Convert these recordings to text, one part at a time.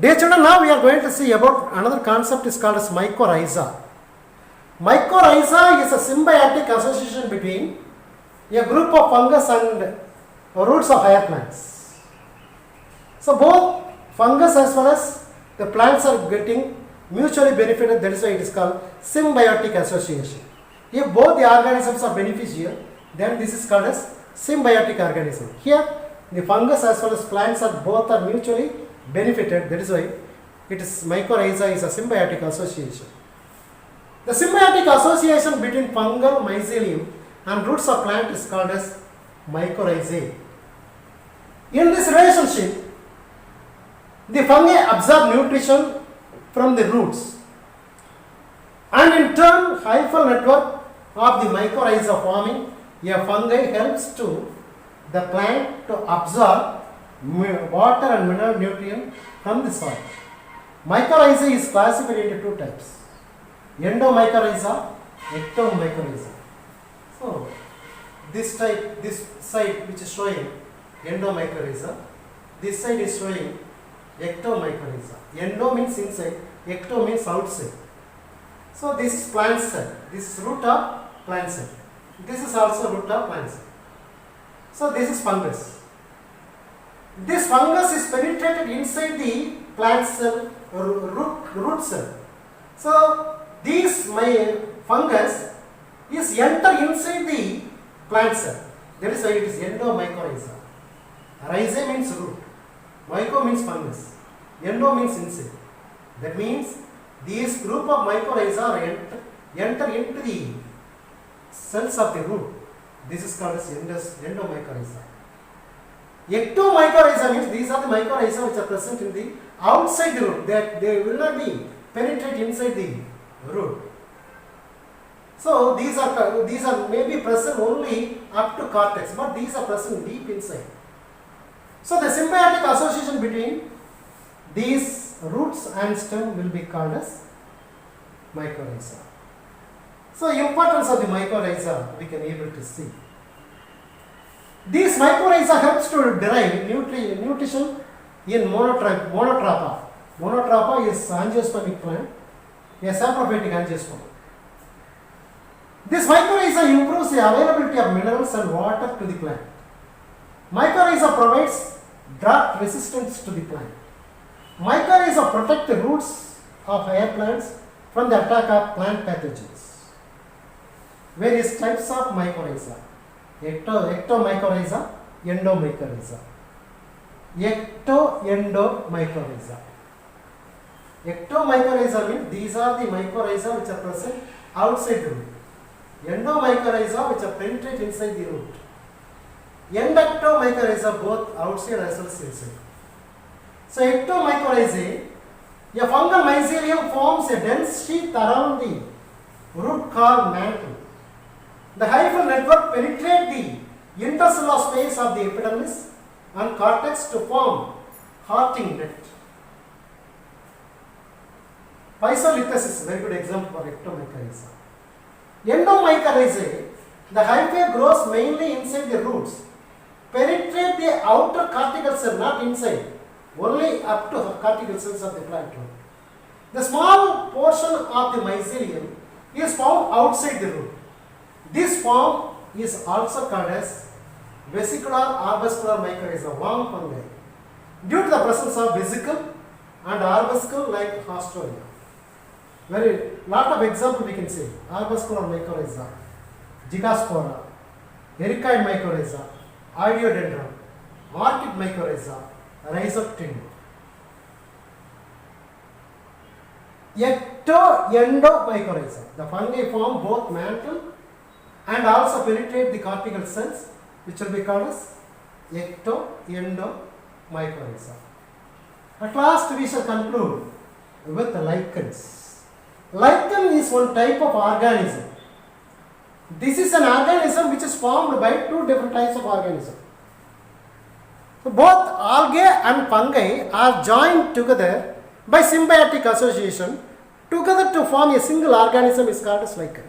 Dear children, now we are going to see about another concept is called as mycorrhiza. Mycorrhiza is a symbiotic association between a group of fungus and roots of higher plants. So both fungus as well as the plants are getting mutually benefited, that is why it is called symbiotic association. If both the organisms are beneficial, then this is called as symbiotic organism. Here the fungus as well as plants are both are mutually benefited, that is why it is mycorrhiza is a symbiotic association. The symbiotic association between fungal mycelium and roots of plant is called as mycorrhizae. In this relationship, the fungi absorb nutrition from the roots, and in turn hyphal network of the mycorrhiza forming a fungi helps to the plant to absorb water and mineral nutrient from the soil. Mycorrhiza is classified into two types: endomycorrhiza, ectomycorrhiza. So this type, this side which is showing endomycorrhiza, this side is showing ectomycorrhiza. Endo means inside, ecto means outside. So this is plant cell, this is root of plant cell. This is also root of plant cell. So this is fungus. This fungus is penetrated inside the plant cell, root cell. So this fungus is enter inside the plant cell. That is why it is endomycorrhiza. Rhiza means root, myco means fungus, endo means inside. That means these group of mycorrhiza enter into the cells of the root. This is called as endomycorrhiza. Ectomycorrhiza means these are the mycorrhiza which are present in the outside the root. They will not be penetrate inside the root. So these are maybe present only up to cortex, but these are present deep inside. So the symbiotic association between these roots and stem will be called as mycorrhiza. So importance of the mycorrhiza we can able to see. These mycorrhiza helps to derive nutrition in monotropa. Monotropa is angiospermic plant, a saprophytic angiosperm. This mycorrhiza improves the availability of minerals and water to the plant. Mycorrhiza provides drought resistance to the plant. Mycorrhiza protect the roots of higher plants from the attack of plant pathogens. Various types of mycorrhiza: ectomycorrhiza, endomycorrhiza. Ecto-endomycorrhiza. Ectomycorrhiza means these are the mycorrhiza which are present outside the root. Endomycorrhiza which are penetrate inside the root. Endectomycorrhiza both outside as well as inside. So ectomycorrhizae, a fungal mycelium forms a dense sheath around the root called mantle. The hyphal network penetrate the intercellular space of the epidermis and cortex to form hearting net. Physolithus is a very good example for ectomycorrhiza. Endomycorrhizae, the hyphae grows mainly inside the roots, penetrate the outer cortical cell, not inside, only up to cortical cells of the plant root. The small portion of the mycelium is found outside the root. This form is also called as vesicular arbuscular mycorrhiza, worm fungi, due to the presence of vesicle and arbuscle like Haustoria. Very lot of example we can say: arbuscular mycorrhiza, Gigaspora, ericoid mycorrhiza, Idiodendron, orchid mycorrhiza, Rhizoctinium. Ecto-endomycorrhiza, the fungi form both mantle and also penetrate the cortical cells, which will be called as ecto-endomycorrhiza. At last we shall conclude with the lichens. Lichen is one type of organism. This is an organism which is formed by two different types of organism. So both algae and fungi are joined together by symbiotic association together to form a single organism is called as lichen.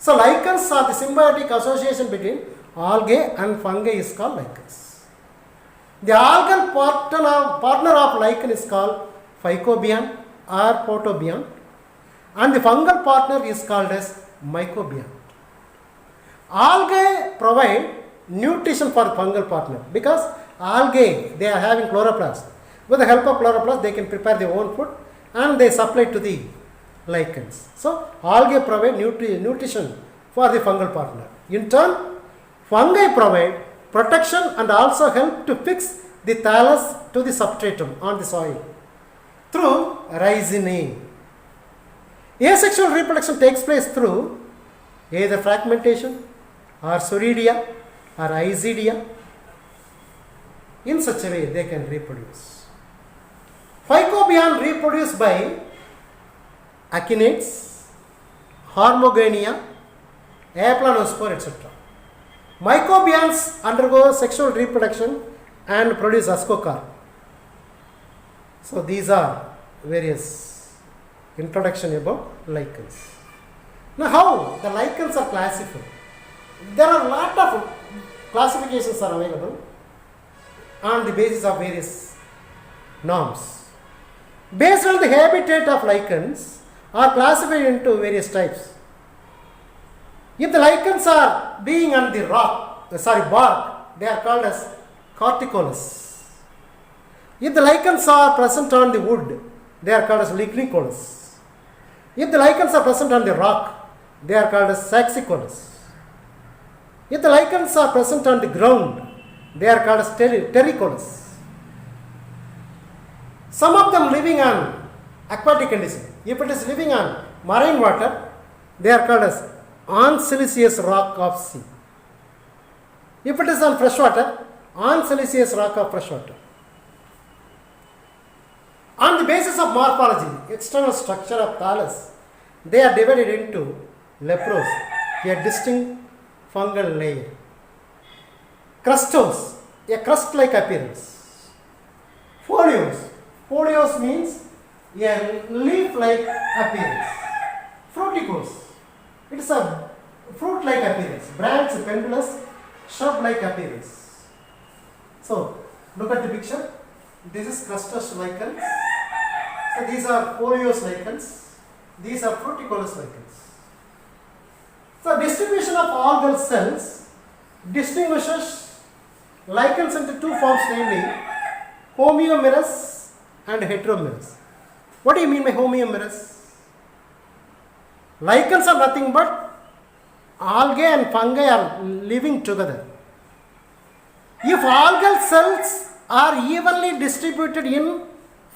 So lichens are the symbiotic association between algae and fungi is called lichens. The algal partner of lichen is called phycobion or protobion, and the fungal partner is called as mycobion. Algae provide nutrition for the fungal partner because algae, they are having chloroplast. With the help of chloroplast, they can prepare their own food and they supply to the lichens. So algae provide nutrition for the fungal partner. In turn, fungi provide protection and also help to fix the thallus to the substratum on the soil through rhizinae. Asexual reproduction takes place through either fragmentation or soridia or isidia. In such a way, they can reproduce. Phycobion reproduce by acinates, Hormogenia, Aplanospore, etc. Mycobians undergo sexual reproduction and produce ascocarp. So these are various introduction about lichens. Now how the lichens are classified? There are a lot of classifications are available on the basis of various norms. Based on the habitat of lichens are classified into various types. If the lichens are being on the bark, they are called as corticolous. If the lichens are present on the wood, they are called as lignicolous. If the lichens are present on the rock, they are called as saxicolous. If the lichens are present on the ground, they are called as terricolous. Some of them living on aquatic condition. If it is living on marine water, they are called as anciliceous rock of sea. If it is on freshwater, anciliceous rock of freshwater. On the basis of morphology, external structure of thallus, they are divided into leprose, a distinct fungal layer. Crustose, a crust-like appearance. Foliose means a leaf-like appearance. Fruticose, it is a fruit-like appearance. Branch, pendulous, shrub-like appearance. So, look at the picture. This is crustose lichens. So, these are foliose lichens. These are fruticolous lichens. So, distribution of algal cells distinguishes lichens into two forms, namely homeomerous and heteromerous. What do you mean by homeomerous? Lichens are nothing but algae and fungi are living together. If algal cells are evenly distributed in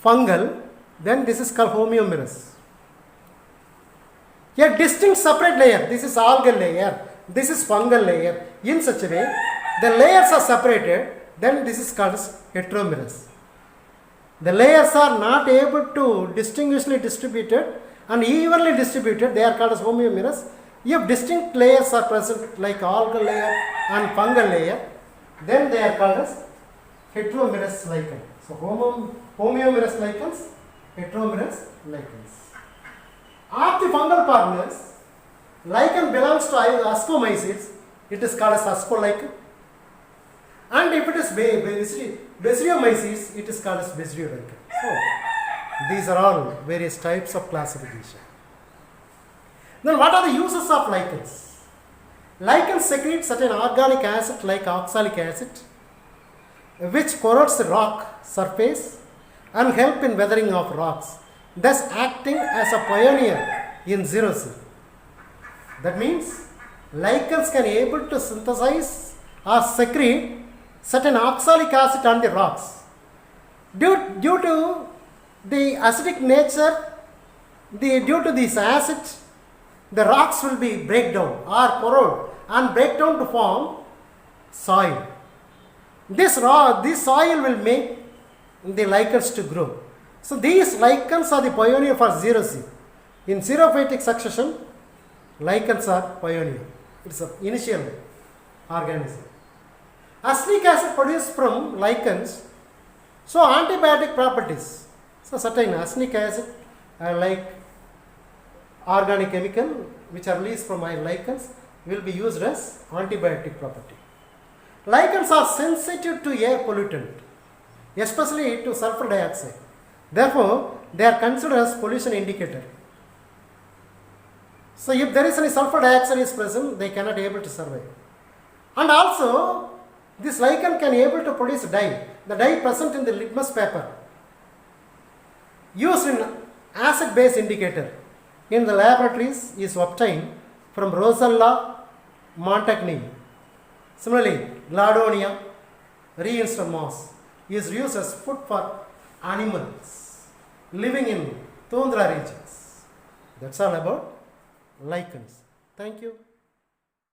fungal, then this is called homeomerous. A distinct separate layer, this is algal layer, this is fungal layer. In such a way, the layers are separated, then this is called as heteromerous. The layers are not able to distinguishedly distributed and evenly distributed, they are called as homeomerous. If distinct layers are present like algal layer and fungal layer, then they are called as heteromerous lichen. So homeomerous lichens, heteromerous lichens. Of the fungal partners, lichen belongs to ascomycetes, it is called as ascolichen. And if it is Basidiomycetes, it is called as Basidiolichen. So, these are all various types of classification. Then what are the uses of lichens? Lichens secrete certain organic acid like oxalic acid, which corrodes the rock surface and help in weathering of rocks, thus acting as a pioneer in xerisy. That means lichens can able to synthesize or secrete certain oxalic acid on the rocks. Due to the acidic nature, due to this acid, the rocks will be break down or corrode and break down to form soil. This soil will make the lichens to grow. So these lichens are the pioneer for xerisy. In xerophytic succession, lichens are pioneer. It's an initial organism. Acetic acid produced from lichens so antibiotic properties. So certain acetic acid are like organic chemical which are released from lichens will be used as antibiotic property. Lichens are sensitive to air pollutant especially to sulfur dioxide. Therefore, they are considered as pollution indicator. So if there is any sulfur dioxide is present, they cannot able to survive. And also, this lichen can able to produce dye. The dye present in the litmus paper used in acid base indicator in the laboratories is obtained from Rosella montagni. Similarly, Gladonia reinster moss is used as food for animals living in tundra regions. That's all about lichens. Thank you.